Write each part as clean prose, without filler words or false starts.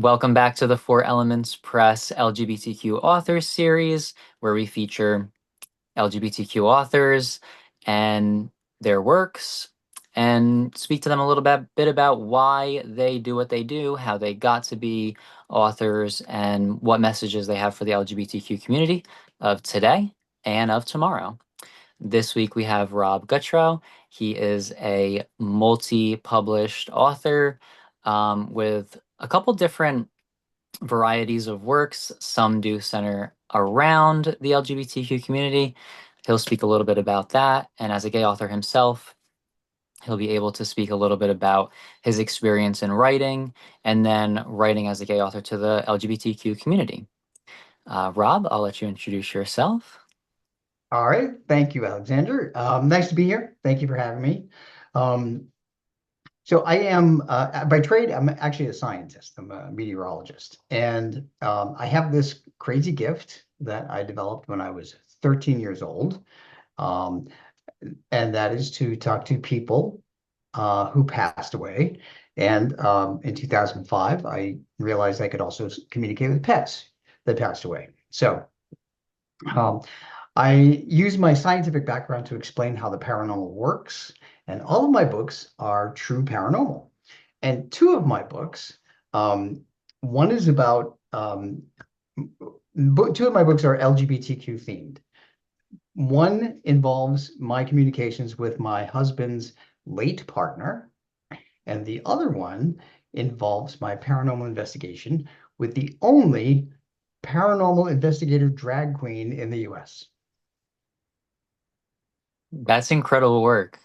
Welcome back to the Four Elements Press LGBTQ Authors Series, where we feature LGBTQ authors and their works and speak to them a little bit about why they do what they do, how they got to be authors, and what messages they have for the LGBTQ community of today and of tomorrow. This week we have Rob Gutro. He is a multi-published author with a couple different varieties of works. Some do center around the LGBTQ community. He'll speak a little bit about that. And as a gay author himself, he'll be able to speak a little bit about his experience in writing and then writing as a gay author to the LGBTQ community. Rob, I'll let you introduce yourself. All right. Thank you, Alexander. Nice to be here. Thank you for having me. Um, so I am, by trade, I'm actually a scientist. I'm a meteorologist. And I have this crazy gift that I developed when I was 13 years old. Um, and that is to talk to people who passed away. And in 2005, I realized I could also communicate with pets that passed away. So um, I use my scientific background to explain how the paranormal works, and all of my books are true paranormal. And two of my books, um, one is about, two of my books are LGBTQ themed. One involves my communications with my husband's late partner, and the other one involves my paranormal investigation with the only paranormal investigator drag queen in the US. That's incredible work.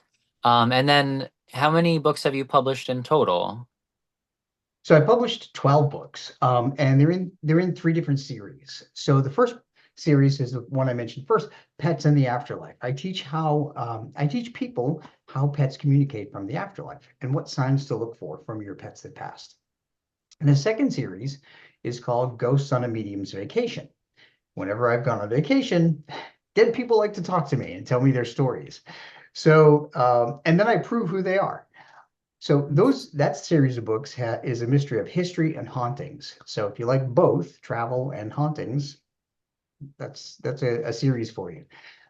And then how many books have you published in total? So I published 12 books, and they're in three different series. So the first series is the one I mentioned first, Pets in the Afterlife. I teach people how pets communicate from the afterlife and what signs to look for from your pets that passed. And the second series is called Ghosts on a Medium's Vacation. Whenever I've gone on vacation, dead people like to talk to me and tell me their stories. So, and then I prove who they are. So that series of books is a mystery of history and hauntings. So if you like both travel and hauntings, that's a series for you.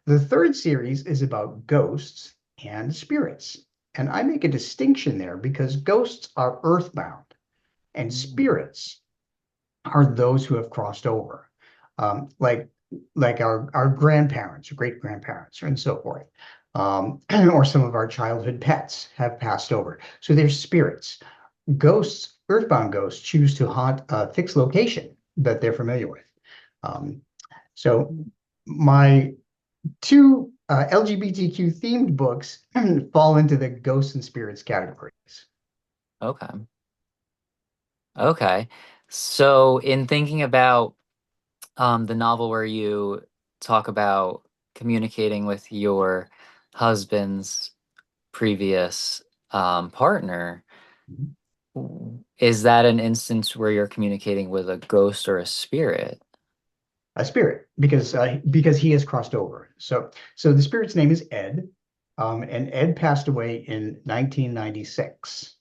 The third series is about ghosts and spirits. And I make a distinction there because ghosts are earthbound and spirits are those who have crossed over, like our grandparents or great grandparents and so forth, or some of our childhood pets have passed over. So they're spirits. Ghosts, earthbound ghosts, choose to haunt a fixed location that they're familiar with. Um, so my two LGBTQ themed books fall into the ghosts and spirits categories. Okay. Okay. So in thinking about the novel where you talk about communicating with your husband's previous partner, is that an instance where you're communicating with a ghost or a spirit? A spirit because he has crossed over. So the spirit's name is Ed, and Ed passed away in 1996.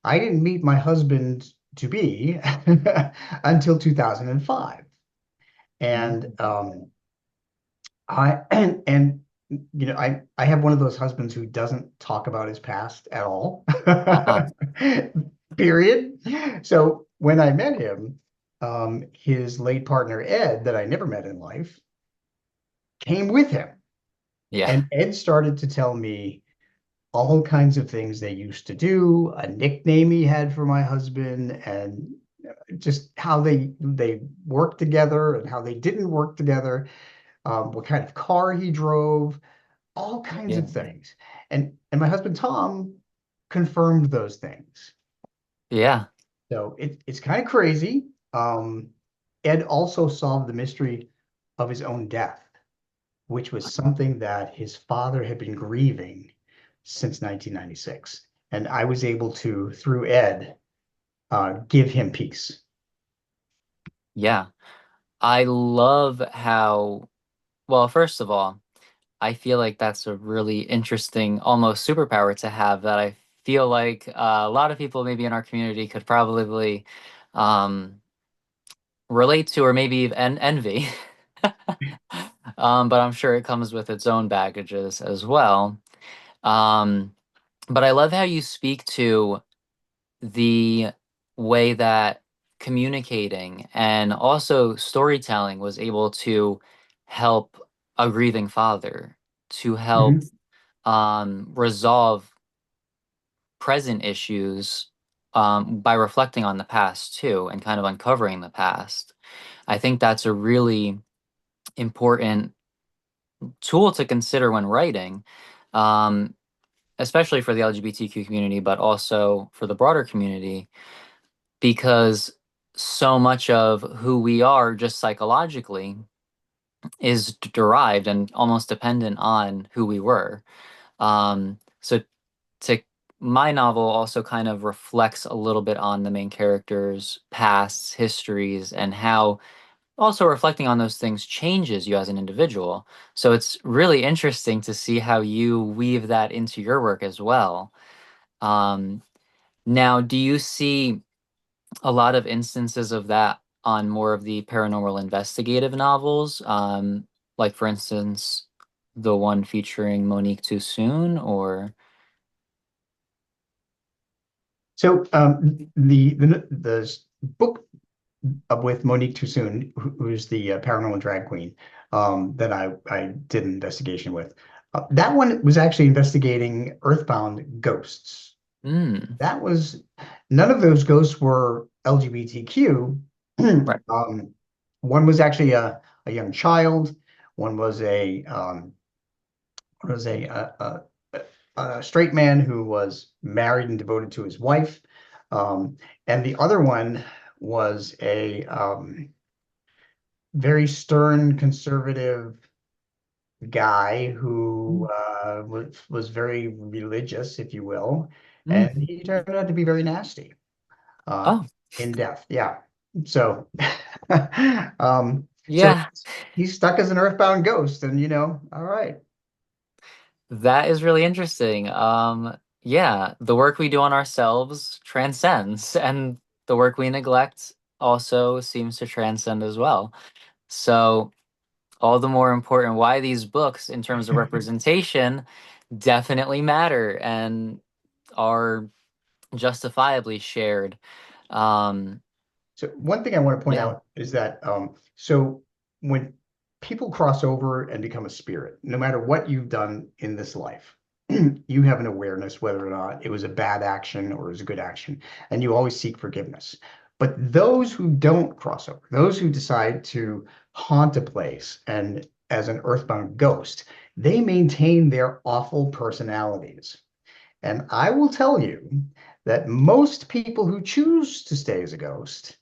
I didn't meet my husband to be until 2005, and Mm. I and you know I have one of those husbands who doesn't talk about his past at all. Uh-huh. Period. So when I met him, his late partner Ed, that I never met in life, came with him. Yeah. And Ed started to tell me all kinds of things they used to do, a nickname he had for my husband, and just how they worked together and how they didn't work together, what kind of car he drove, all kinds Yeah. of things. And my husband Tom confirmed those things. Yeah. So it's kind of crazy. Ed also solved the mystery of his own death, which was something that his father had been grieving since 1996. And I was able to, through Ed, give him peace. Yeah. I love how, well, first of all, I feel like that's a really interesting, almost superpower to have that I feel like a lot of people maybe in our community could probably um, relate to or maybe even envy. But I'm sure it comes with its own baggages as well. Um, but I love how you speak to the way that communicating and also storytelling was able to help a grieving father, to help Mhm. resolve present issues by reflecting on the past too and kind of uncovering the past. I think that's a really important tool to consider when writing, um, especially for the LGBTQ community, but also for the broader community, because so much of who we are just psychologically is derived and almost dependent on who we were. So to my novel also kind of reflects a little bit on the main character's pasts, histories, and how also reflecting on those things changes you as an individual. So it's really interesting to see how you weave that into your work as well. Um, Now, do you see a lot of instances of that on more of the paranormal investigative novels? Like for instance, the one featuring Monique Too Soon, or So the book with Monique Toussoun, who's the paranormal drag queen, that I did an investigation with. That one was actually investigating earthbound ghosts. mm, That was None of those ghosts were LGBTQ. right. One was actually a young child. One was a straight man who was married and devoted to his wife. And the other one was a very stern conservative guy who was very religious, if you will, and Mm. he turned out to be very nasty uh, Oh, in death. Yeah. So, so yeah, he's stuck as an earthbound ghost, and all right. that is really interesting. Yeah, the work we do on ourselves transcends, and the work we neglect also seems to transcend as well. So, all the more important why these books, in terms of representation, definitely matter and are justifiably shared. Um, So one thing I want to point yeah. out is that so when people cross over and become a spirit, no matter what you've done in this life, you have an awareness whether or not it was a bad action or it was a good action, and you always seek forgiveness. But those who don't cross over, those who decide to haunt a place and as an earthbound ghost, they maintain their awful personalities. And I will tell you that most people who choose to stay as a ghost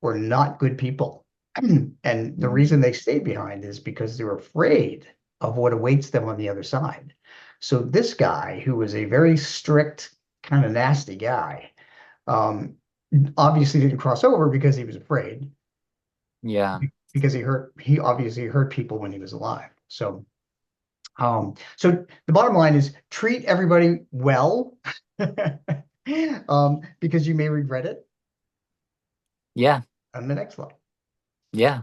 were not good people. And the Mm. reason they stayed behind is because they're afraid of what awaits them on the other side. So this guy, who was a very strict, kind of nasty guy, um, obviously didn't cross over because he was afraid, Yeah. because he obviously hurt people when he was alive. So the bottom line is treat everybody well, because you may regret it Yeah. on the next level. Yeah.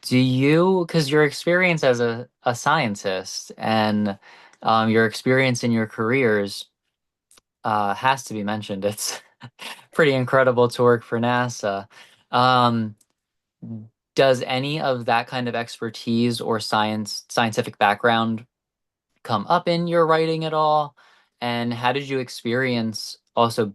Because your experience as a scientist and your experience in your careers has to be mentioned. It's pretty incredible to work for NASA. Um, does any of that kind of expertise or scientific background come up in your writing at all? And how did you experience also,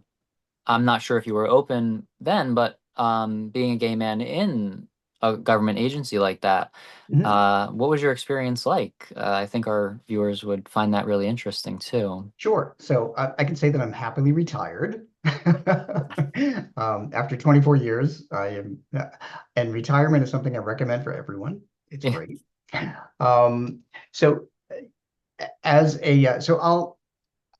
I'm not sure if you were open then, but being a gay man in a government agency like that, Mhm. what was your experience like? I think our viewers would find that really interesting too. Sure. So I can say that I'm happily retired. After 24 years, and retirement is something I recommend for everyone. It's Yeah. great. Um, so so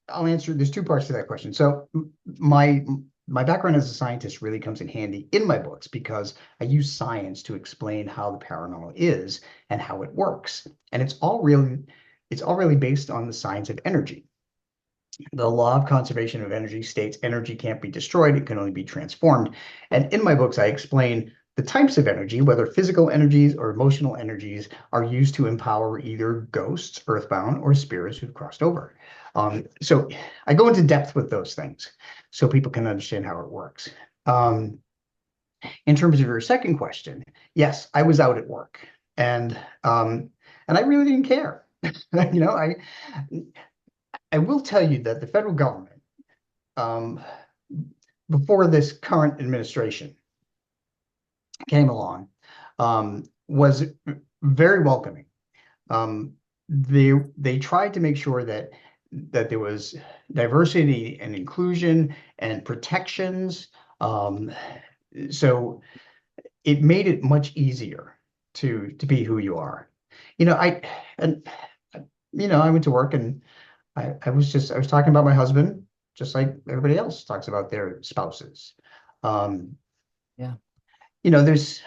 I'll answer. There's two parts to that question. So my background as a scientist really comes in handy in my books because I use science to explain how the paranormal is and how it works, and it's all really based on the science of energy. The law of conservation of energy states energy can't be destroyed, it can only be transformed. And in my books, I explain the types of energy, whether physical energies or emotional energies, are used to empower either ghosts, earthbound, or spirits who've crossed over. So I go into depth with those things so people can understand how it works. Um, in terms of your second question, yes, I was out at work, and I really didn't care. You know, I will tell you that the federal government, um, before this current administration came along, was very welcoming. Um, they tried to make sure that there was diversity and inclusion and protections. Um, so it made it much easier to be who you are. You know, and I went to work, and I was talking about my husband, just like everybody else talks about their spouses. Um, Yeah. there's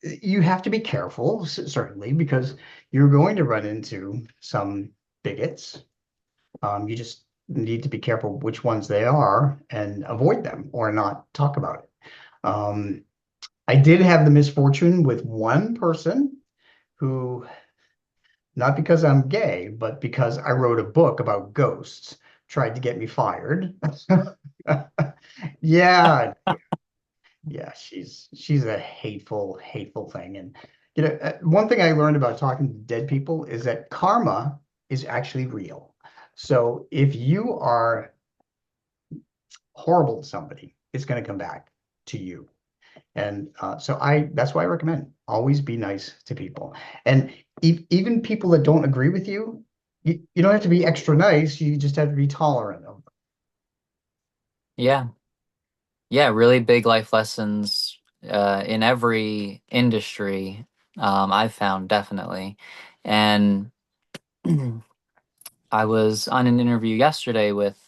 you have to be careful, certainly, because you're going to run into some bigots. You just need to be careful which ones they are and avoid them or not talk about it. I did have the misfortune with one person who, not because I'm gay, but because I wrote a book about ghosts, tried to get me fired. Yeah, yeah, she's a hateful thing. And one thing I learned about talking to dead people is that karma is actually real. So if you are horrible to somebody, it's going to come back to you. And so that's why I recommend always be nice to people. And even people that don't agree with you, you don't have to be extra nice. You just have to be tolerant of Yeah. Yeah, really big life lessons in every industry, I've found definitely. And I was on an interview yesterday with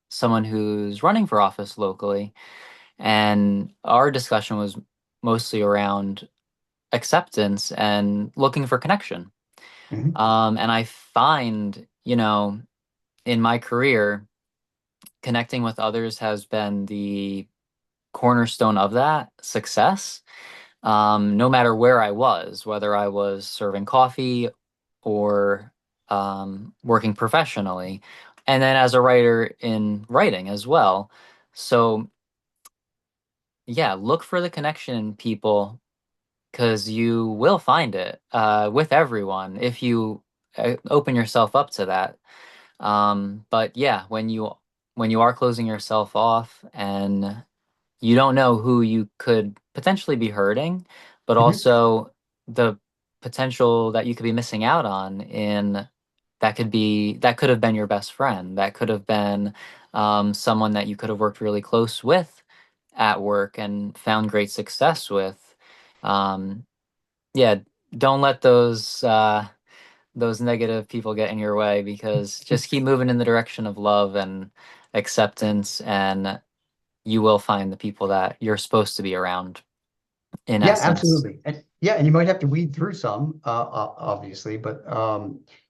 someone who's running for office locally, and our discussion was mostly around acceptance and looking for connection. them. And I find, in my career, connecting with others has been the cornerstone of that success. No matter where I was, whether I was serving coffee or working professionally, and then as a writer in writing as well. So, yeah, look for the connection in people because you will find it with everyone if you open yourself up to that. But yeah, when you are closing yourself off and you don't know who you could potentially be hurting, but Mhm. also the potential that you could be missing out on in that could have been your best friend. That could have been someone that you could have worked really close with at work and found great success with. Um, yeah, don't let those negative people get in your way because just keep moving in the direction of love and acceptance and you will find the people that you're supposed to be around, in Yeah, essence. absolutely. And yeah, and you might have to weed through some, obviously, but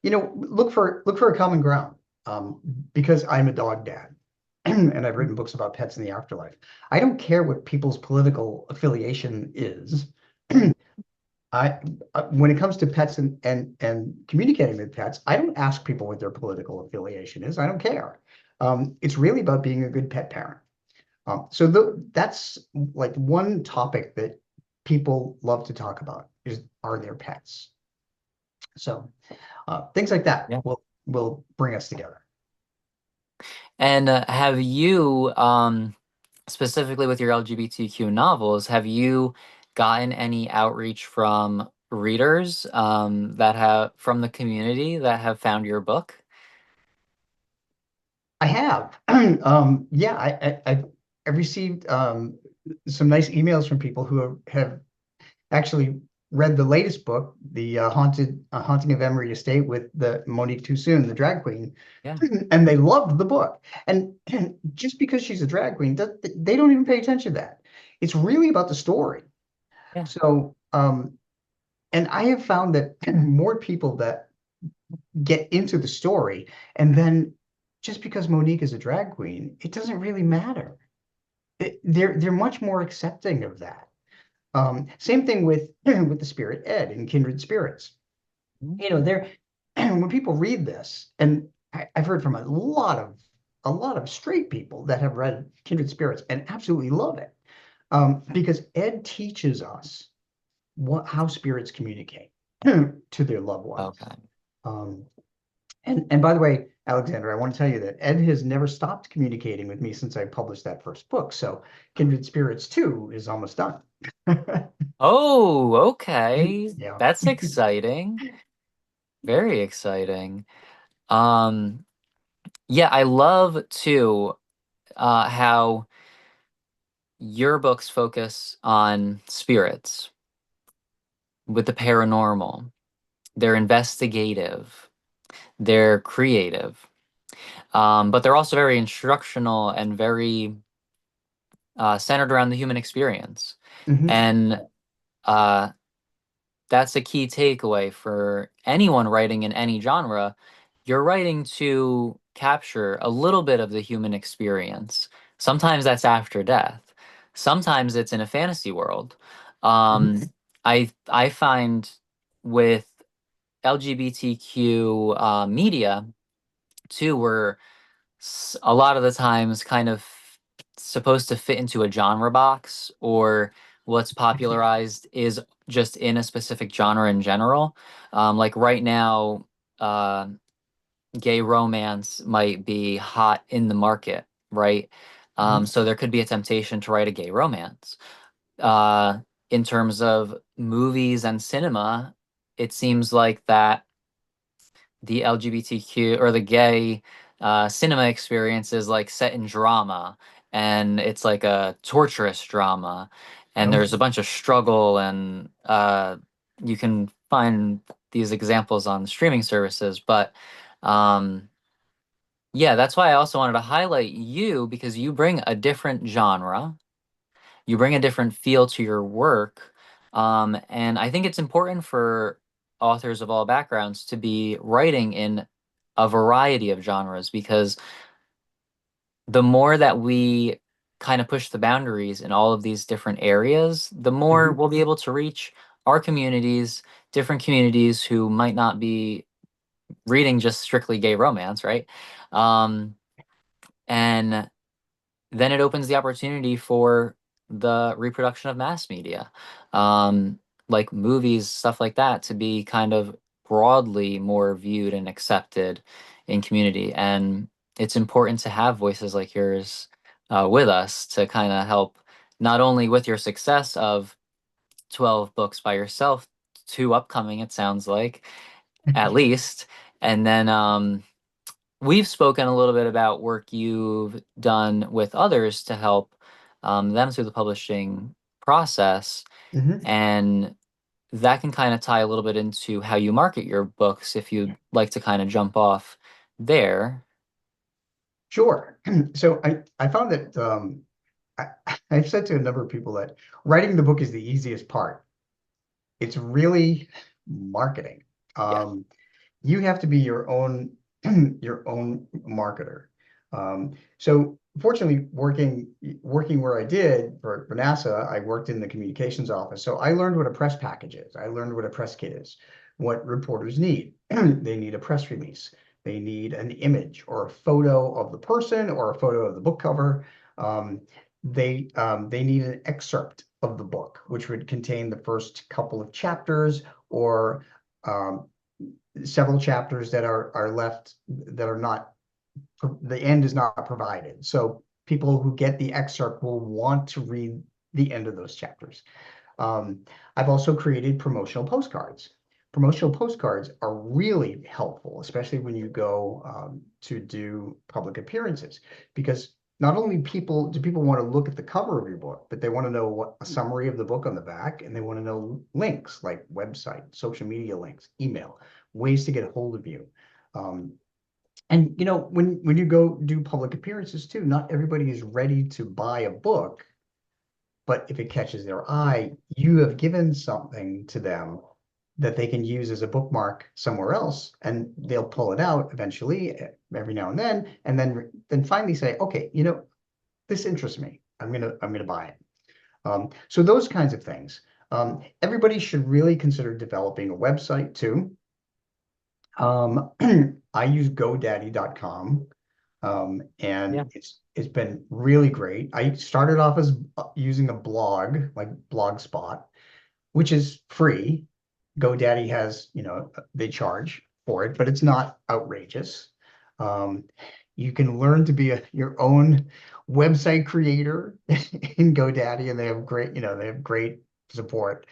look for a common ground. Um, because I'm a dog dad, and I've written books about pets in the afterlife. I don't care what people's political affiliation is. Yeah, I When it comes to pets and communicating with pets, I don't ask people what their political affiliation is. I don't care. It's really about being a good pet parent. So that's like one topic that people love to talk about is are their pets. So things like that yeah. will bring us together. And have you, specifically with your LGBTQ novels, have you gotten any outreach from readers that have from the community that have found your book? I have, yeah, I've received some nice emails from people who have actually read the latest book, the Haunting of Emery Estate with the Monique Toussoun, the drag queen, Yeah, and they loved the book. And just because she's a drag queen, they don't even pay attention to that. It's really about the story. yeah, So, and I have found that more people that get into the story and then just because Monique is a drag queen, it doesn't really matter. They're much more accepting of that. Same thing with with the spirit Ed and Kindred Spirits. Mhm. They're when people read this, and I've heard from a lot of straight people that have read Kindred Spirits and absolutely love it, because Ed teaches us how spirits communicate to their loved ones. Okay. Um, and by the way, Alexander, I want to tell you that Ed has never stopped communicating with me since I published that first book. So Kindred Spirits 2 is almost done. Oh, okay. Yeah. That's exciting. Very exciting. Um, yeah, I love too how your books focus on spirits with the paranormal. They're investigative, they're creative, but they're also very instructional and very centered around the human experience. Hmm. And uh, that's a key takeaway for anyone writing in any genre. You're writing to capture a little bit of the human experience. Sometimes that's after death. Sometimes it's in a fantasy world. Hmm. Um, I find with LGBTQ media too, we're a lot of the times kind of supposed to fit into a genre box, or what's popularized is just in a specific genre in general. Like right now, uh, gay romance might be hot in the market, right? Hmm. So there could be a temptation to write a gay romance. Uh, in terms of movies and cinema, it seems like that the LGBTQ or the gay cinema experience is like set in drama, and it's like a torturous drama, and Yep. there's a bunch of struggle, and you can find these examples on streaming services. But um, yeah, that's why I also wanted to highlight you, because you bring a different genre, you bring a different feel to your work. And I think it's important for authors of all backgrounds to be writing in a variety of genres, because the more that we kind of push the boundaries in all of these different areas, the more Hmm. we'll be able to reach our communities, different communities who might not be reading just strictly gay romance, right? Um, and then it opens the opportunity for the reproduction of mass media, um, like movies, stuff like that, to be kind of broadly more viewed and accepted in community. And it's important to have voices like yours with us to kind of help not only with your success of 12 books by yourself, two upcoming, it sounds like, at least, and then we've spoken a little bit about work you've done with others to help them through the publishing process, Hmm. and that can kind of tie a little bit into how you market your books if you'd like to kind of jump off there. Sure. So I found that I, I've said to a number of people that writing the book is the easiest part. It's really marketing. Yeah. Um, you have to be your own your own marketer. So fortunately, working where I did for NASA, I worked in the communications office. So I learned what a press package is. I learned what a press kit is, what reporters need. They need a press release. They need an image or a photo of the person or a photo of the book cover. Um, they need an excerpt of the book, which would contain the first couple of chapters or um, several chapters that are left that are not, the end is not provided. So people who get the excerpt will want to read the end of those chapters. Um, I've also created promotional postcards. Promotional postcards are really helpful, especially when you go to do public appearances, because not only people want to look at the cover of your book, but they want to know what a summary of the book on the back, and they want to know links like website, social media links, email, ways to get a hold of you. Um, and when you go do public appearances too, not everybody is ready to buy a book, but if it catches their eye, you have given something to them that they can use as a bookmark somewhere else, and they'll pull it out eventually every now and then finally say, okay, this interests me. I'm gonna buy it. So those kinds of things. Everybody should really consider developing a website too. Um, I use GoDaddy.com, Yeah. and it's been really great. I started off as using a blog like Blogspot, which is free. GoDaddy has, they charge for it, but it's not outrageous. Um, you can learn to be your own website creator in GoDaddy, and they have great support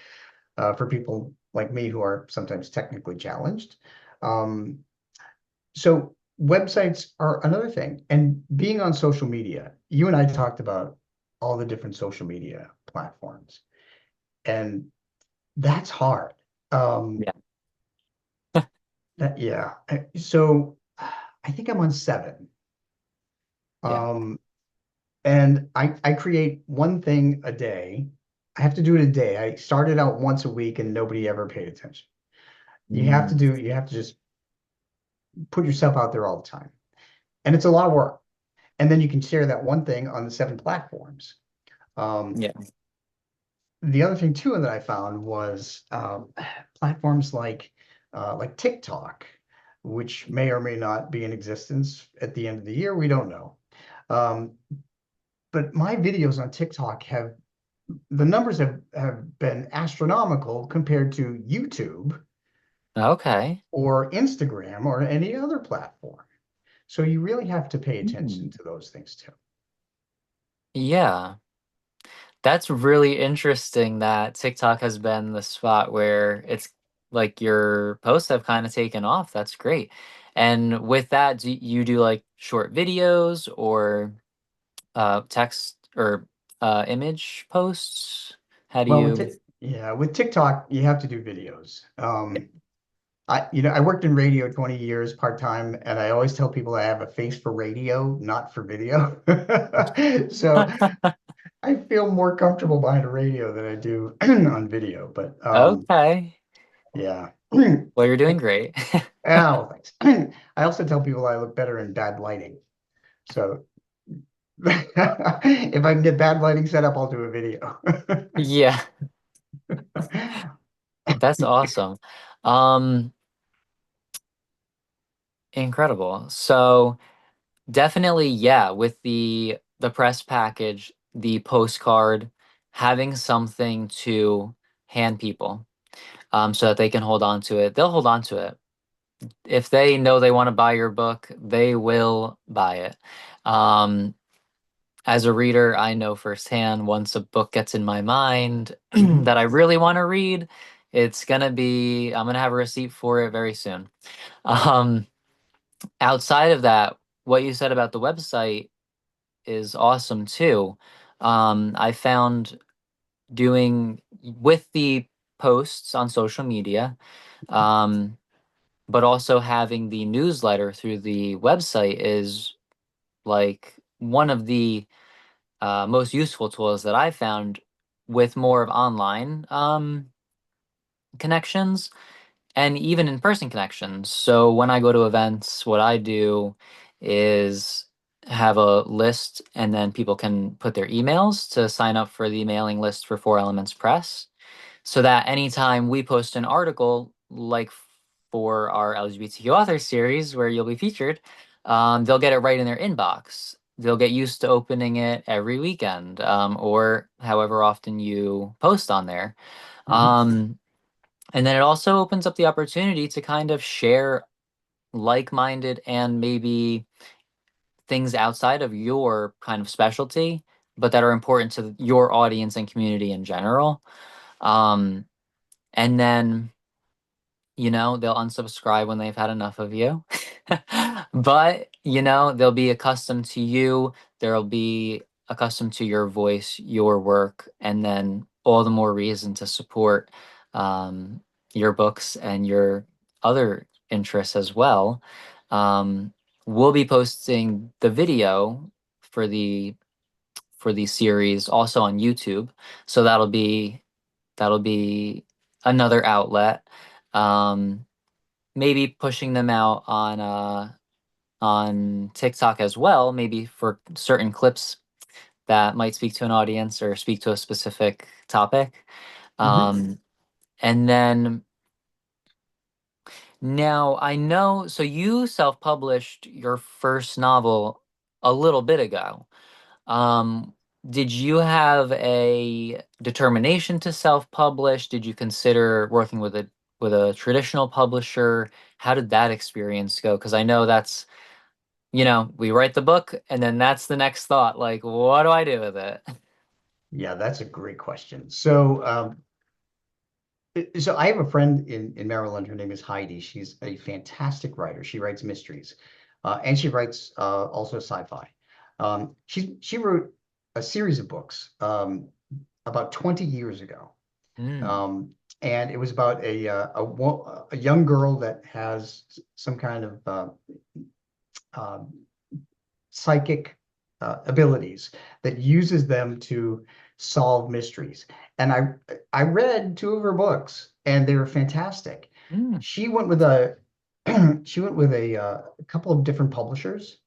for people like me who are sometimes technically challenged. Um, so websites are another thing, and being on social media. You and I talked about all the different social media platforms, and that's hard. Um, Yeah. yeah. So I think I'm on 7. Yeah. Um, and I create one thing a day. I have to do it a day. I started out once a week and nobody ever paid attention. Mm. You have to just put yourself out there all the time. And it's a lot of work. And then you can share that one thing on the 7 platforms. Um, Yeah. the other thing too that I found was platforms like TikTok, which may or may not be in existence at the end of the year. We don't know. Um, but my videos on TikTok the numbers have been astronomical compared to YouTube Okay. or Instagram or any other platform. So you really have to pay attention Mm. to those things too. Yeah. That's really interesting that TikTok has been the spot where it's like your posts have kind of taken off. That's great. And with that, do you do like short videos or text or image posts? How do Well, you? yeah, with TikTok, you have to do videos. I worked in radio 20 years part-time, and I always tell people I have a face for radio, not for video. So I feel more comfortable behind a radio than I do on video. But Okay. yeah. Well, you're doing great. Oh, thanks. I also tell people I look better in bad lighting. So if I can get bad lighting set up, I'll do a video. Yeah, that's awesome. Um, Incredible. So definitely, yeah, with the press package, the postcard, having something to hand people, so that they can hold on to it. They'll hold on to it. If they know they want to buy your book, they will buy it. Um, as a reader, I know firsthand once a book gets in my mind Mhm. that I really want to read, I'm gonna have a receipt for it very soon. Um, Outside of that, what you said about the website is awesome too. I found doing with the posts on social media, um, but also having the newsletter through the website is like one of the most useful tools that I found with more of online connections and even in-person connections. So when I go to events, what I do is have a list and then people can put their emails to sign up for the mailing list for Four Elements Press so that anytime we post an article, like for our LGBTQ author series where you'll be featured, they'll get it right in their inbox. They'll get used to opening it every weekend, or however often you post on there. Mhm. Um, and then it also opens up the opportunity to kind of share like-minded and maybe things outside of your kind of specialty, but that are important to your audience and community in general. Um, and then, they'll unsubscribe when they've had enough of you. But, they'll be accustomed to you. They'll be accustomed to your voice, your work, and then all the more reason to support um, your books and your other interests as well. Um, we'll be posting the video for the series also on YouTube. So that'll be another outlet. Um, maybe pushing them out on TikTok as well, maybe for certain clips that might speak to an audience or speak to a specific topic. Hmm. Um, and then now I know, so you self-published your first novel a little bit ago. Um, did you have a determination to self-publish? Did you consider working with a traditional publisher? How did that experience go? Because I know that's, we write the book and then that's the next thought. Like, what do I do with it? Yeah, that's a great question. So I have a friend in Maryland. Her name is Heidi. She's a fantastic writer. She writes mysteries, and she writes also sci-fi. She wrote a series of books about 20 years ago, Mm, um, and it was about a young girl that has some kind of um, psychic abilities that uses them to solve mysteries. And I read two of her books, and they were fantastic. mm. She went with a she went with a couple of different publishers.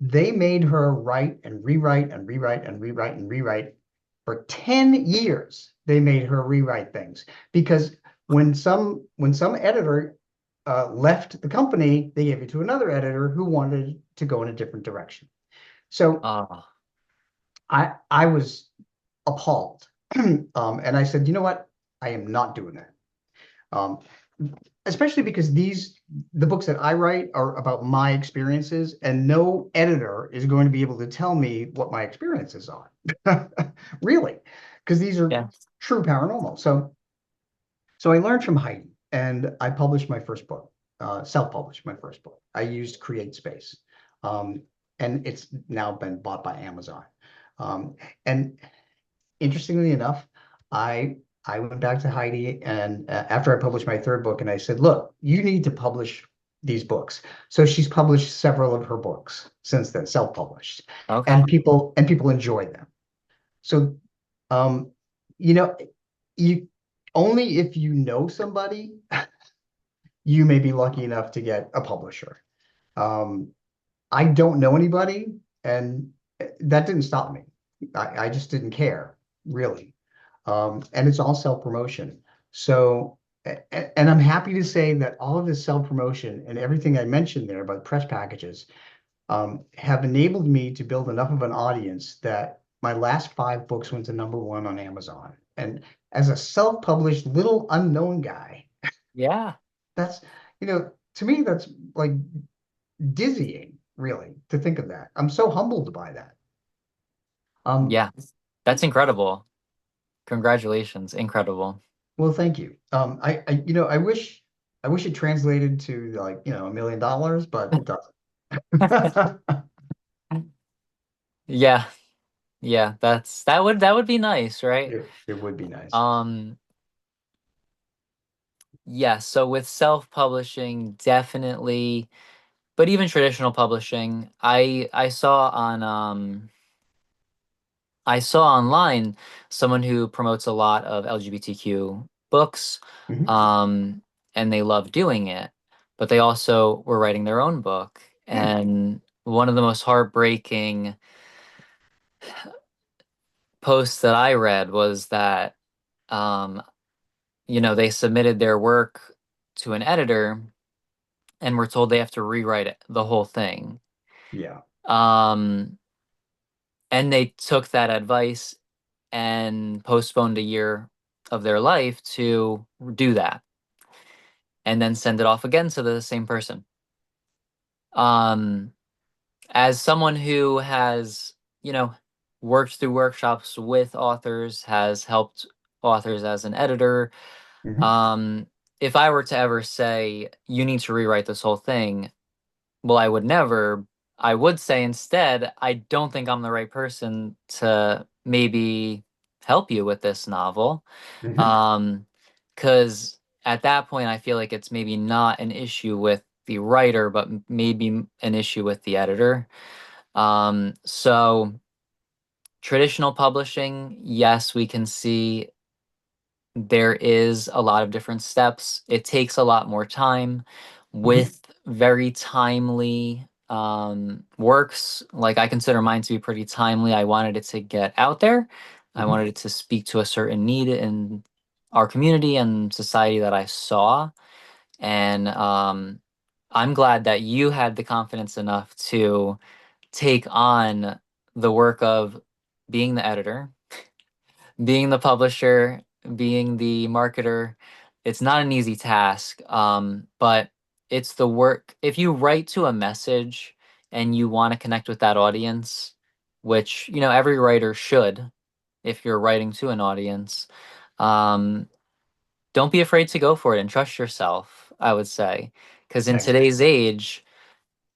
They made her write and rewrite and rewrite and rewrite and rewrite for 10 years. They made her rewrite things because when some editor left the company, they gave it to another editor who wanted to go in a different direction. So Oh, I was appalled. And I said, you know what? I am not doing that. Um, Especially because the books that I write are about my experiences, and no editor is going to be able to tell me what my experiences are. Really, because these are yeah. true paranormal. So I learned from Heidi, and I published my first book, self-published my first book. I used Create Space, um, and it's now been bought by Amazon. Um, and interestingly enough, I I went back to Heidi and after I published my third book, and I said, "Look, you need to publish these books." So she's published several of her books since then, self-published, Okay. and people enjoy them. So, um, you know, you only if you know somebody, you may be lucky enough to get a publisher. Um, I don't know anybody, and that didn't stop me. I just didn't care, really. And it's all self-promotion. So, and I'm happy to say that all of this self-promotion and everything I mentioned there about press packages have enabled me to build enough of an audience that my last five books went to #1 on Amazon. And as a self-published little unknown guy, Yeah. that's, to me, that's like dizzying, really, to think of that. I'm so humbled by that. Um, Yeah. That's incredible. Congratulations. Incredible. well, thank you. I wish it translated to like, $1 million, but it doesn't. Yeah. Yeah. That would be nice, right? It would be nice. Um, yeah, so with self-publishing, definitely, but even traditional publishing, I saw online someone who promotes a lot of LGBTQ books, Mhm. um, and they love doing it, but they also were writing their own book. Yeah. And one of the most heartbreaking posts that I read was that, um, they submitted their work to an editor and were told they have to rewrite the whole thing. Yeah. Um, and they took that advice and postponed a year of their life to do that and then send it off again to the same person. Um, as someone who has, you know, worked through workshops with authors, has helped authors as an editor, Hmm. um, if I were to ever say, you need to rewrite this whole thing, well, I would never. I would say instead, I don't think I'm the right person to maybe help you with this novel. Hmm. Um, because at that point, I feel like it's maybe not an issue with the writer, but maybe an issue with the editor. So traditional publishing, yes, we can see there is a lot of different steps. It takes a lot more time Mhm. with very timely works. Like I consider mine to be pretty timely. I wanted it to get out there. I Mhm. wanted it to speak to a certain need in our community and society that I saw. And I'm glad that you had the confidence enough to take on the work of being the editor, being the publisher, being the marketer. It's not an easy task, but it's the work. If you write to a message and you want to connect with that audience, which, you know, every writer should, if you're writing to an audience, um, don't be afraid to go for it and trust yourself, I would say. Because in Thanks. today's age,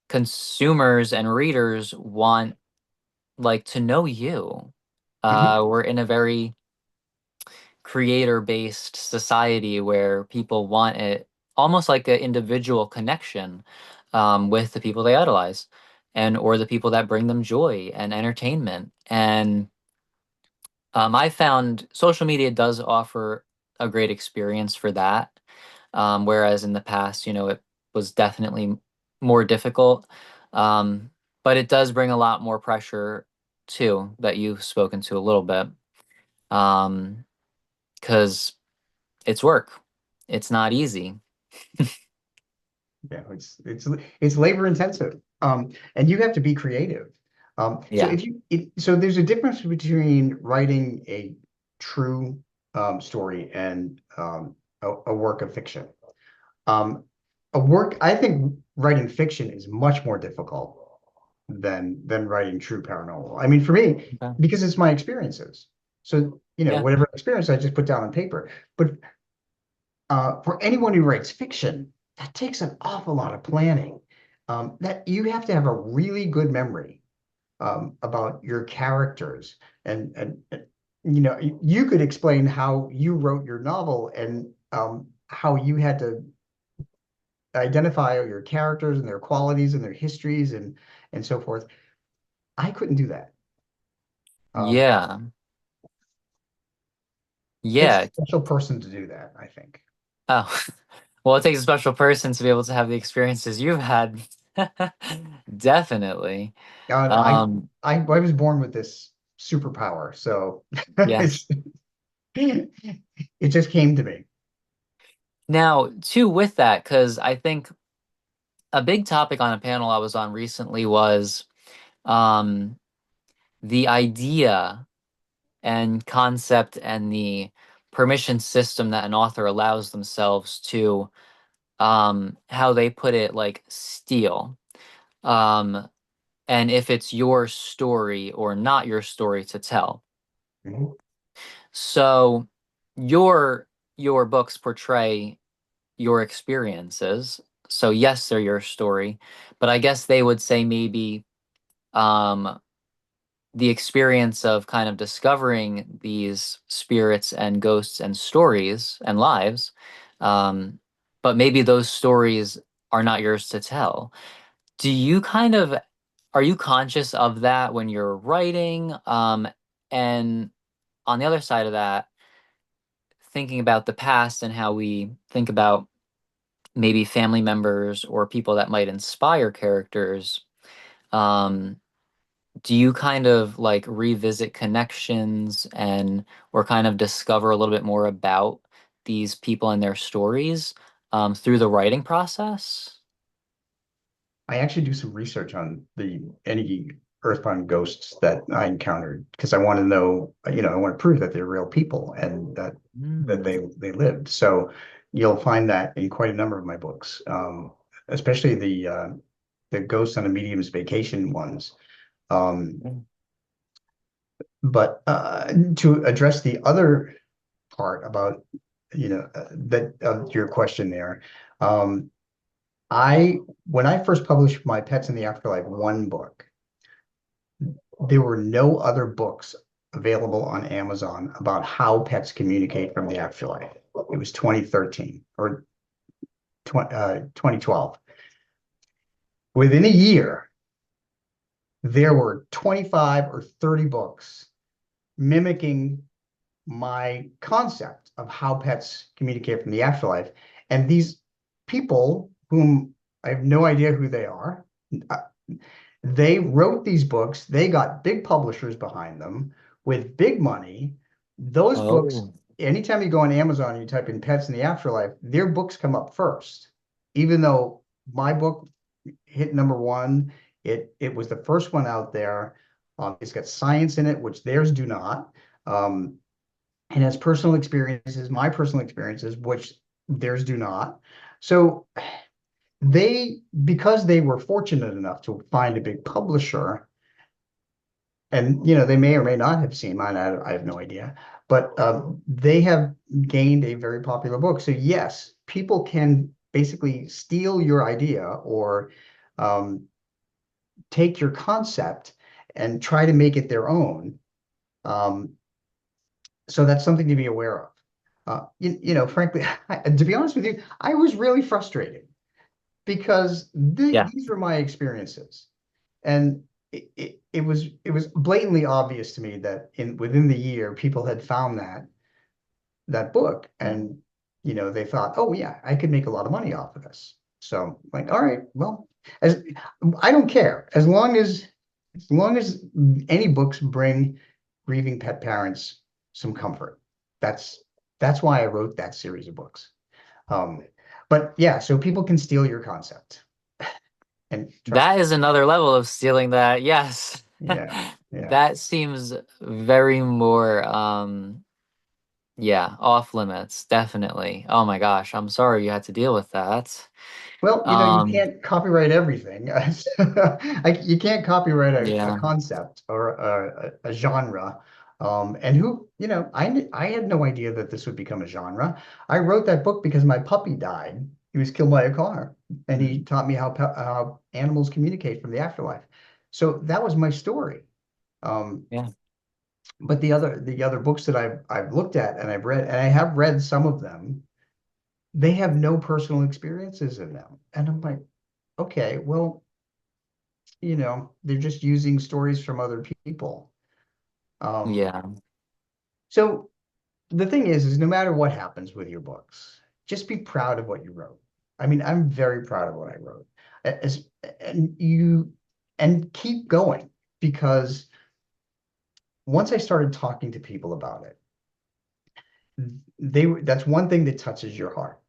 consumers and readers want like to know you. Mhm. We're in a very creator-based society where people want it almost like an individual connection with the people they idolize and or the people that bring them joy and entertainment. And I found social media does offer a great experience for that. Whereas in the past, you know, it was definitely more difficult. Um, but it does bring a lot more pressure too, that you've spoken to a little bit. Because it's work. It's not easy. Yeah, it's labor intensive. And you have to be creative. So Yeah. so there's a difference between writing a true story and a work of fiction. Um, I think writing fiction is much more difficult than writing true paranormal. I mean, for me, Okay. because it's my experiences. So, Yeah. whatever experience I just put down on paper. But for anyone who writes fiction, that takes an awful lot of planning. That you have to have a really good memory about your characters, and you could explain how you wrote your novel and how you had to identify your characters and their qualities and their histories and so forth. I couldn't do that. Um, Yeah. takes a Yeah. special person to do that, I think. Oh, well, it takes a special person to be able to have the experiences you've had. Definitely. Uh, I Um, I was born with this superpower, so yeah. it's, it just came to me. Now, too, with that, because I think a big topic on a panel I was on recently was um, the idea and concept and the permission system that an author allows themselves to, how they put it, like steal. Um, and if it's your story or not your story to tell. Mhm. So your books portray your experiences. So yes, they're your story, but I guess they would say maybe um the experience of kind of discovering these spirits and ghosts and stories and lives, um, but maybe those stories are not yours to tell. Do you kind of are you conscious of that when you're writing? And on the other side of that, thinking about the past and how we think about maybe family members or people that might inspire characters, um, do you kind of like revisit connections and or kind of discover a little bit more about these people and their stories through the writing process? I actually do some research on the any earthbound ghosts that I encountered because I want to know, I want to prove that they're real people and that Mm, they lived. So you'll find that in quite a number of my books, especially the ghosts on a medium's vacation ones. Um, mm, but to address the other part about that of your question there, um, I when I first published my Pets in the Afterlife one book, there were no other books available on Amazon about how pets communicate from the afterlife. It was 2013 or 2012. Within a year, there were 25 or 30 books mimicking my concept of how pets communicate from the afterlife. And these people, whom I have no idea who they are, uh, they wrote these books. They got big publishers behind them with big money. Those books, Oh. anytime you go on Amazon and you type in pets in the afterlife, their books come up first. Even though my book hit number one, it was the first one out there. It's got science in it, which theirs do not. Um, and has personal experiences, my personal experiences, which theirs do not. So because they were fortunate enough to find a big publisher, and they may or may not have seen mine. I have no idea, but they have gained a very popular book. So yes, people can basically steal your idea or um, take your concept and try to make it their own. Um, so that's something to be aware of. Frankly, to be honest with you, I was really frustrated because Yeah. these were my experiences, and it was blatantly obvious to me that within the year, people had found that book, Yeah. and they thought, oh yeah, I could make a lot of money off of this. So like, all right, well, as I don't care as long as any books bring grieving pet parents some comfort. That's that's why I wrote that series of books. Um, but yeah, so people can steal your concept, and trust That is another level of stealing that. Yes. me. Yeah, yeah. That seems very more yeah, off limits, definitely. Oh my gosh, I'm sorry you had to deal with that. Well, you Um, can't copyright everything. You can't copyright a yeah, concept or a genre. And I had no idea that this would become a genre. I wrote that book because my puppy died. He was killed by a car, and he mhm, taught me how animals communicate from the afterlife. So that was my story. Um, yeah, but the other books that I've looked at and I've read, and I have read some of them, they have no personal experiences in them. And I'm like, okay, well, they're just using stories from other people. Um, yeah, so the thing is no matter what happens with your books, just be proud of what you wrote. I mean, I'm very proud of what I wrote. As and you and keep going, because once I started talking to people about it, that's one thing that touches your heart.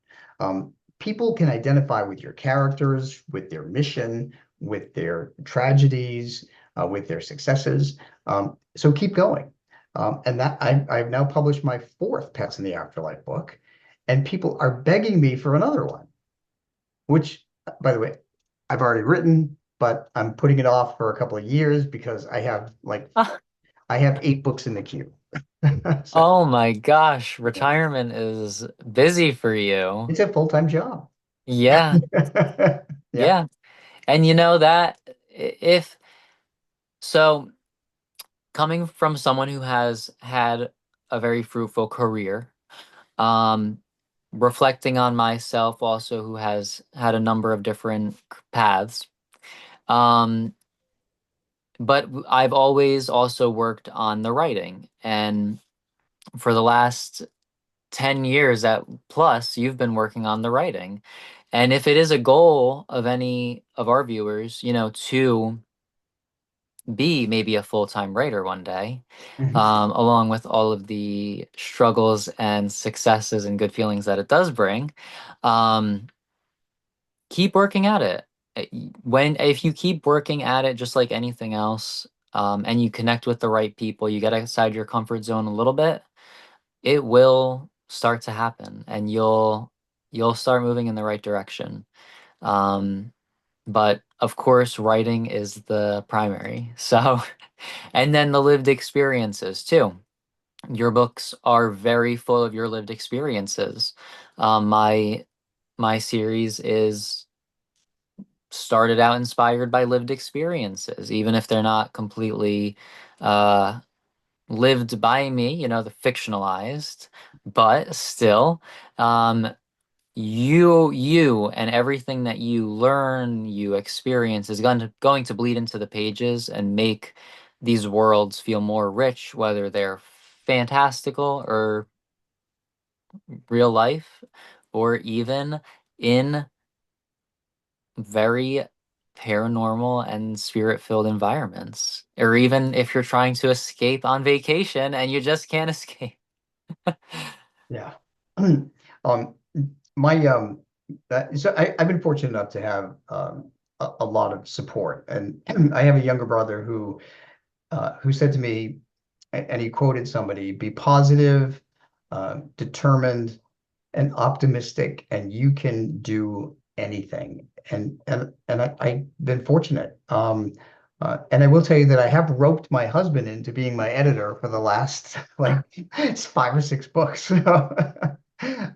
People can identify with your characters, with their mission, with their tragedies, with their successes. So keep going. And that I've now published my fourth Pets in the Afterlife book, and people are begging me for another one, which, by the way, I've already written, but I'm putting it off for a couple of years because Ah, I have 8 books in the queue. So oh my gosh, yeah, retirement is busy for you. it's a full-time job. Yeah, Yeah. yeah. And you know that if so, coming from someone who has had a very fruitful career, um, reflecting on myself also who has had a number of different paths, um, but I've always also worked on the writing. And for the last 10 years at plus, you've been working on the writing. And if it is a goal of any of our viewers, to be maybe a full-time writer one day, Mhm. along with all of the struggles and successes and good feelings that it does bring, um, keep working at it. If you keep working at it, just like anything else, and you connect with the right people, you get outside your comfort zone a little bit, it will start to happen, and you'll start moving in the right direction. Um, but of course, writing is the primary. So, and then the lived experiences too. Your books are very full of your lived experiences. My series is started out inspired by lived experiences, even if they're not completely uh, lived by me, the fictionalized, but still, um, you and everything that you learn, you experience is going to bleed into the pages and make these worlds feel more rich, whether they're fantastical or real life, or even in very paranormal and spirit-filled environments, or even if you're trying to escape on vacation and you just can't escape. Yeah. Um, my so I've been fortunate enough to have a lot of support, and I have a younger brother who said to me, and he quoted somebody, "Be positive, determined, and optimistic, and you can do anything." And I've been fortunate. And I will tell you that I have roped my husband into being my editor for the last like it's 5 or 6 books.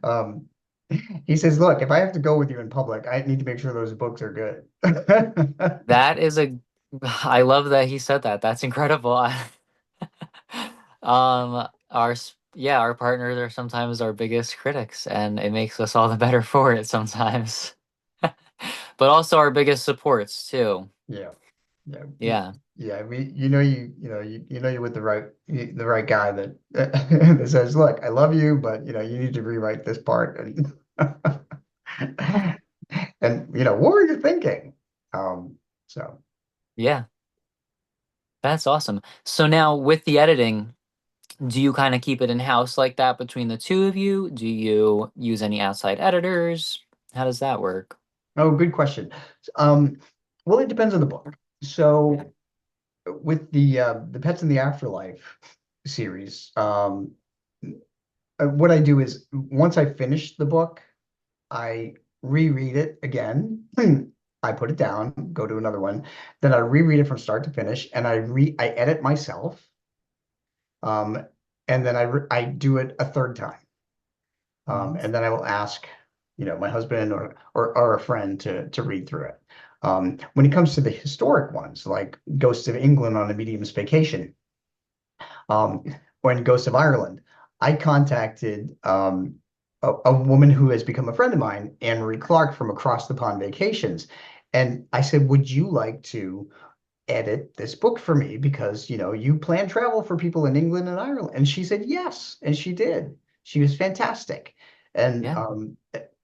Um, he says, "Look, if I have to go with you in public, I need to make sure those books are good." That is a, I love that he said that. That's incredible. Yeah, our partners are sometimes our biggest critics, and it makes us all the better for it sometimes. But also our biggest supports too. Yeah. Yeah, Yeah. yeah. You know you're with the right guy that that says, "Look, I love you, but you need to rewrite this part." And and what were you thinking? So Yeah. That's awesome. So now with the editing, do you kind of keep it in-house like that between the two of you? Do you use any outside editors? How does that work? oh, good question. Um, well, it depends on the book. So with the Pets in the Afterlife series, what I do is once I finish the book, I reread it again. I put it down, go to another one. Then I reread it from start to finish, and I edit myself. Um, and then I do it a third time. Mhm. And then I will ask, my husband or a friend to read through it. When it comes to the historic ones, like Ghosts of England on a Medium's Vacation, um, or in Ghosts of Ireland, I contacted a woman who has become a friend of mine, Anne Marie Clark from Across the Pond Vacations. And I said, "Would you like to edit this book for me? Because, you plan travel for people in England and Ireland." And she said, yes. And she did. She was fantastic. And, Yeah.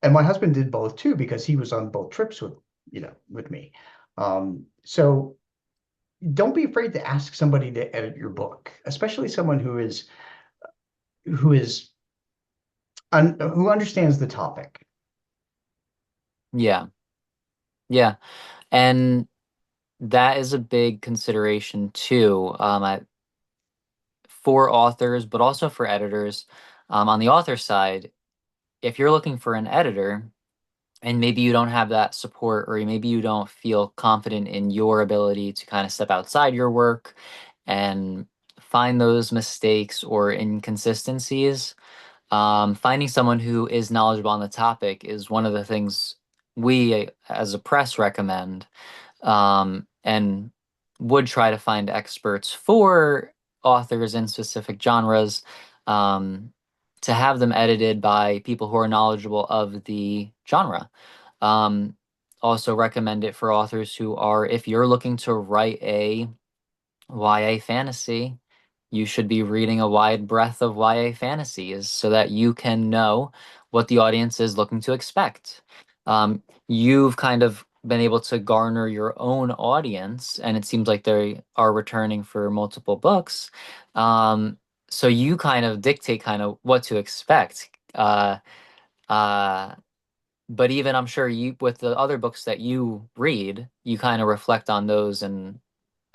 and my husband did both too, because he was on both trips with me. So don't be afraid to ask somebody to edit your book, especially someone who is who understands the topic. Yeah. Yeah. And that is a big consideration too, for authors, but also for editors. On the author side, if you're looking for an editor and maybe you don't have that support, or maybe you don't feel confident in your ability to kind of step outside your work and find those mistakes or inconsistencies, finding someone who is knowledgeable on the topic is one of the things we as a press recommend, and would try to find experts for authors in specific genres, um, to have them edited by people who are knowledgeable of the genre. Um, Also recommend it for authors who are, if you're looking to write a YA fantasy, you should be reading a wide breadth of YA fantasies so that you can know what the audience is looking to expect. You've kind of been able to garner your own audience, and it seems like they are returning for multiple books. So you kind of dictate kind of what to expect. Uh, but even I'm sure you, with the other books that you read, you kind of reflect on those and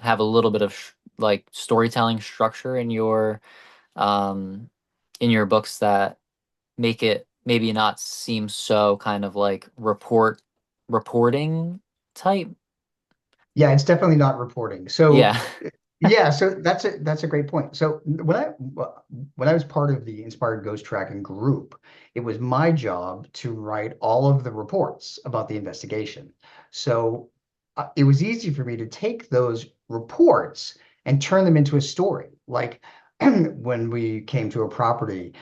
have a little bit of like storytelling structure um in your books that make it maybe not seem so kind of like reporting type. Yeah, it's definitely not reporting. So Yeah. yeah, so that's a great point. So when I was part of the Inspired Ghost Tracking group, it was my job to write all of the reports about the investigation. So it was easy for me to take those reports and turn them into a story. Like when we came to a property,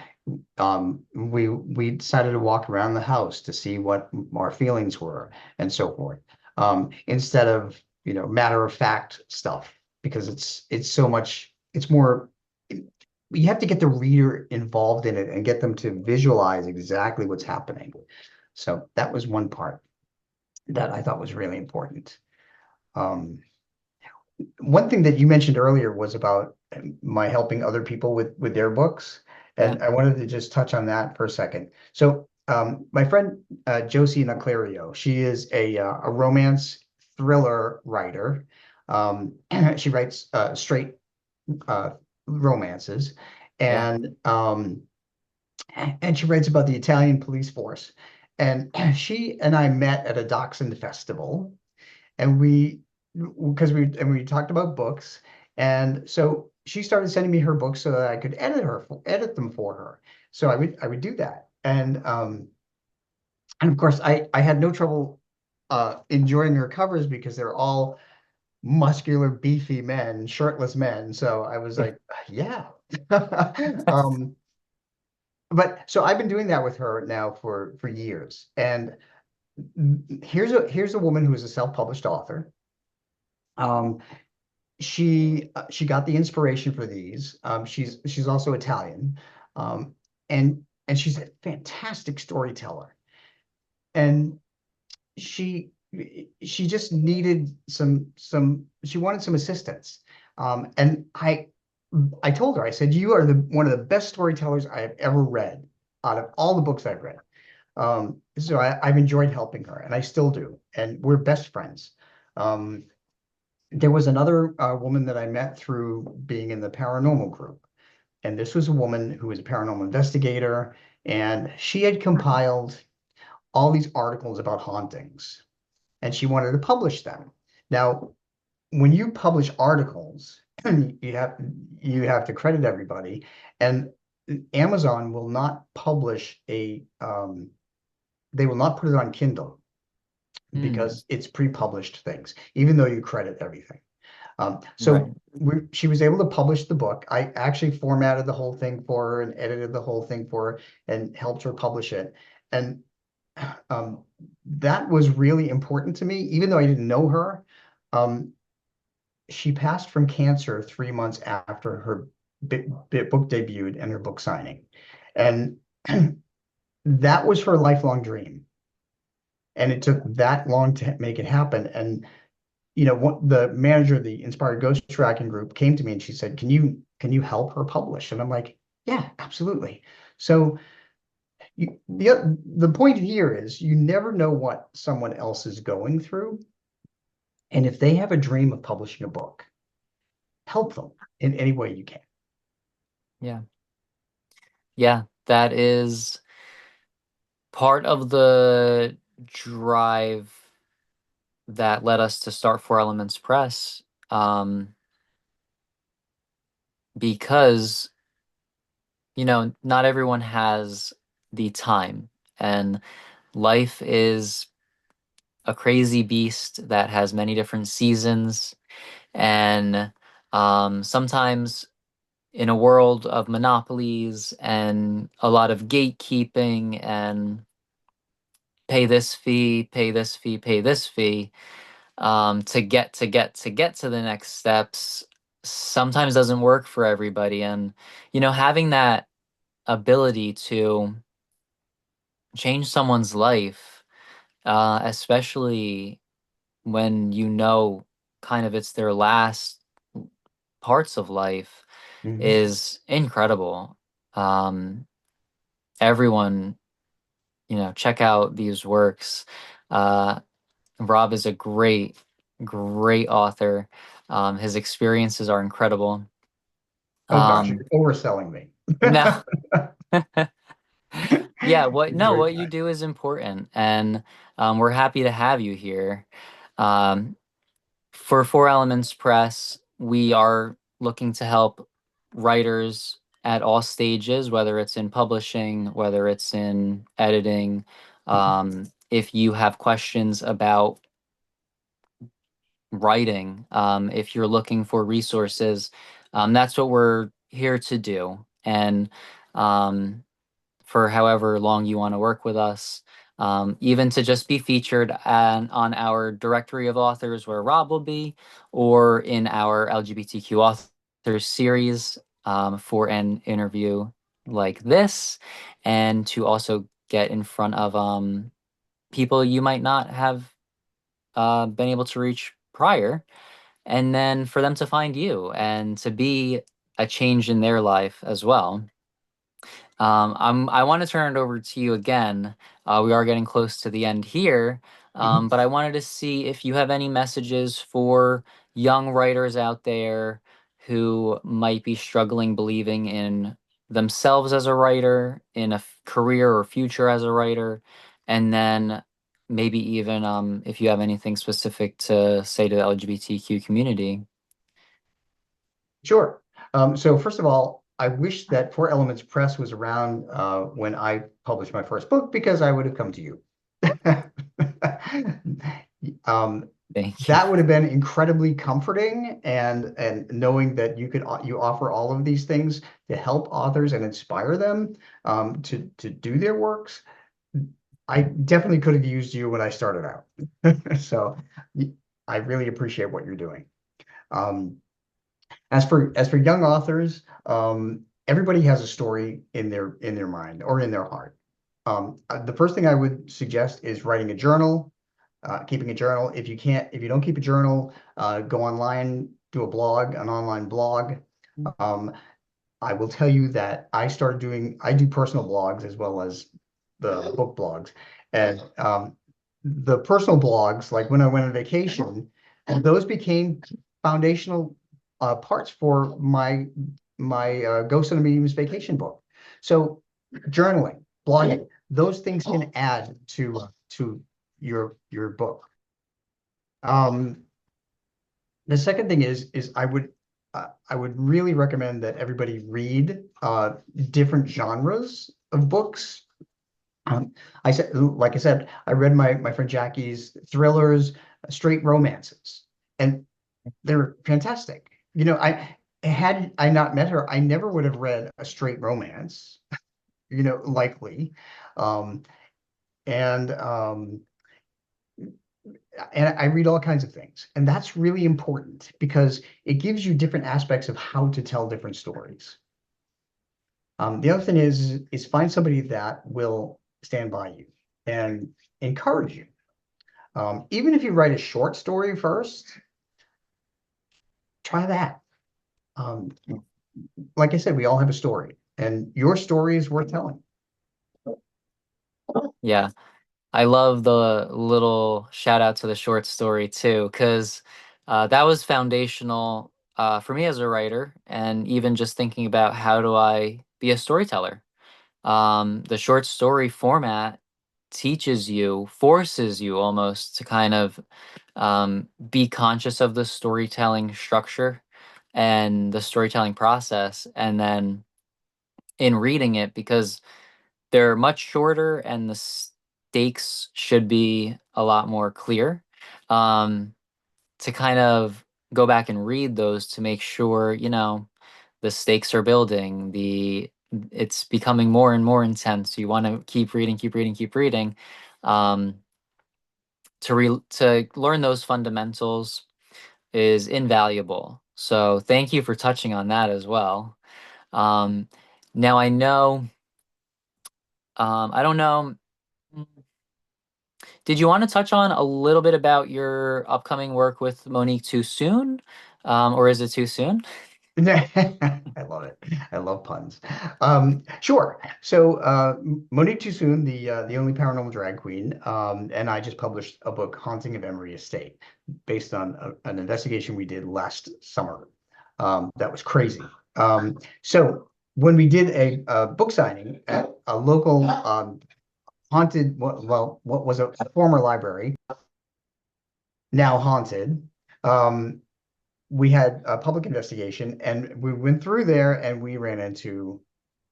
we decided to walk around the house to see what our feelings were and so forth. Instead of matter of fact stuff, because it's so much it's more you have to get the reader involved in it and get them to visualize exactly what's happening. So that was one part that I thought was really important. Um, One thing that you mentioned earlier was about my helping other people with their books, Yeah, and I wanted to just touch on that for a second. So, my friend Josie Naclerio, she is a romance thriller writer. She writes straight uh, romances, yeah. and um, and she writes about the Italian police force. And she and I met at a Dachshund festival, and we talked about books, and so she started sending me her books so that I could edit them for her. So I would do that, and of course I had no trouble enjoying her covers because they're all muscular, beefy men, shirtless men. So I was like, yeah. um, but so I've been doing that with her now for years, and here's a woman who is a self-published author. Um, she got the inspiration for these. She's also Italian, um, and she's a fantastic storyteller. And she she just needed some she wanted some assistance. And I told her, I said, you are the one of the best storytellers I have ever read out of all the books I've read. So I've enjoyed helping her, and I still do, and we're best friends. Um, there was another woman that I met through being in the paranormal group. And this was a woman who was a paranormal investigator, and she had compiled all these articles about hauntings, and she wanted to publish them. Now, when you publish articles, you have you have to credit everybody, and Amazon will not publish they will not put it on Kindle Hmm. because it's pre-published things, even though you credit everything. Right. So she was able to publish the book. I actually formatted the whole thing for her and edited the whole thing for her and helped her publish it. And um, that was really important to me, even though I didn't know her. Um, she passed from cancer 3 months after her book debuted and her book signing. And that was her lifelong dream. And it took that long to make it happen. And the manager of the Inspired Ghost Tracking group came to me and she said, "Can you help her publish?" And I'm like, "Yeah, absolutely." So the point here is you never know what someone else is going through, and if they have a dream of publishing a book, help them in any way you can. Yeah. Yeah. That is part of the drive that led us to start Four Elements Press. Um, because, not everyone has the time, and life is a crazy beast that has many different seasons. And sometimes in a world of monopolies and a lot of gatekeeping and pay this fee, pay this fee, pay this fee, to get to the next steps sometimes doesn't work for everybody. And, having that ability to change someone's life, especially when kind of it's their last parts of life, Mhm. is incredible. Um, Everyone, check out these works. Uh, Rob is a great, great author. His experiences are incredible. Oh gosh, Um, you're overselling me. no, yeah, what You're no, very what you kind. do is important, and we're happy to have you here. Um, for Four Elements Press, we are looking to help writers at all stages, whether it's in publishing, whether it's in editing. If you have questions about writing, if you're looking for resources, that's what we're here to do. And um, for however long you want to work with us, even to just be featured on our directory of authors where Rob will be, or in our LGBTQ authors series. for an interview like this, and to also get in front of people you might not have been able to reach prior, and then for them to find you and to be a change in their life as well. I want to turn it over to you again. We are getting close to the end here, Mhm. but I wanted to see if you have any messages for young writers out there who might be struggling believing in themselves as a writer, in a career or future as a writer, and then maybe even if you have anything specific to say to the LGBTQ community. Sure. So first of all, I wish that Four Elements Press was around when I published my first book because I would have come to you. Um, Thank you. that would have been incredibly comforting, and knowing that you offer all of these things to help authors and inspire them to do their works. I definitely could have used you when I started out. So I really appreciate what you're doing. Um, as for young authors, everybody has a story in their mind or in their heart. The first thing I would suggest is writing a journal, keeping a journal. If you don't keep a journal, go online, do an online blog. Um, I will tell you that I do personal blogs as well as the book blogs. And the personal blogs, like when I went on vacation, those became foundational parts for my Ghost on a Medium's Vacation book. So journaling, blogging, those things can add to your book. Um, the second thing is I would really recommend that everybody read different genres of books. Um, like I said, I read my friend Jackie's thrillers, straight romances, and they're fantastic. Had I not met her, I never would have read a straight romance, likely. Um, and and I read all kinds of things. And that's really important because it gives you different aspects of how to tell different stories. The other thing is find somebody that will stand by you and encourage you. Even if you write a short story first, try that. Um, like I said, we all have a story, and your story is worth telling. Yeah. I love the little shout out to the short story too, because that was foundational for me as a writer, and even just thinking about how do I be a storyteller. The short story format teaches you, forces you almost to kind of be conscious of the storytelling structure and the storytelling process, and then in reading it, because they're much shorter and the stakes should be a lot more clear. Um, to kind of go back and read those to make sure, the stakes are building, it's becoming more and more intense. You want to keep reading, keep reading, keep reading. Um, to learn those fundamentals is invaluable. So thank you for touching on that as well. Um, now I know, I don't know. Did you want to touch on a little bit about your upcoming work with Monique too soon? Or is it too soon? I love it. I love puns. Sure. So Monique Too Soon, the only paranormal drag queen, and I just published a book, Haunting of Emery Estate, based on an investigation we did last summer. That was crazy. So when we did a book signing at a local haunted, what was a former library, now haunted. We had a public investigation, and we went through there and we ran into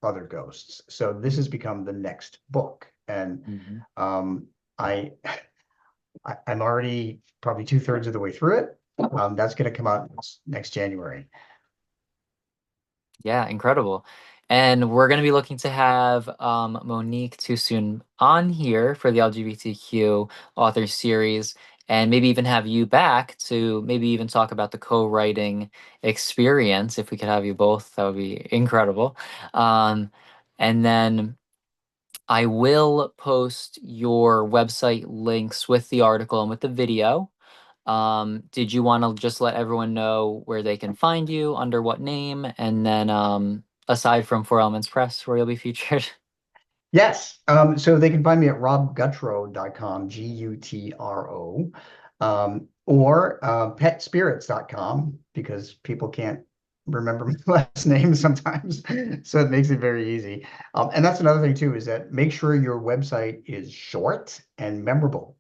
other ghosts. So this has become the next book. And Mhm. um, I, I'm already probably two-thirds of the way through it. That's going to come out next January. Yeah, incredible. And we're going to be looking to have Monique too soon on here for the LGBTQ author series. and maybe even have you back to maybe even talk about the co-writing experience. If we could have you both, that would be incredible. Um, and then I will post your website links with the article and with the video. Did you want to just let everyone know where they can find you, under what name, and then aside from Four Elements Press, where you'll be featured? Yes. So they can find me at robgutro.com, Gutro, or petspirits.com because people can't remember my last name sometimes. So it makes it very easy. And that's another thing too, is that make sure your website is short and memorable.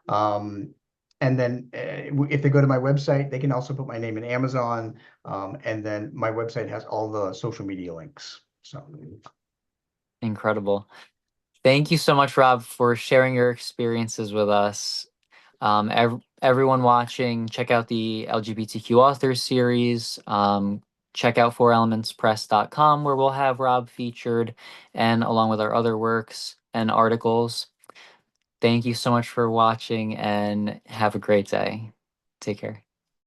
Um, and then if they go to my website, they can also put my name in Amazon. And then my website has all the social media links. So. Incredible. Thank you so much, Rob, for sharing your experiences with us. Everyone watching, check out the LGBTQ authors series. Check out fourelementspress.com, where we'll have Rob featured, and along with our other works and articles. Thank you so much for watching, and have a great day. Take care.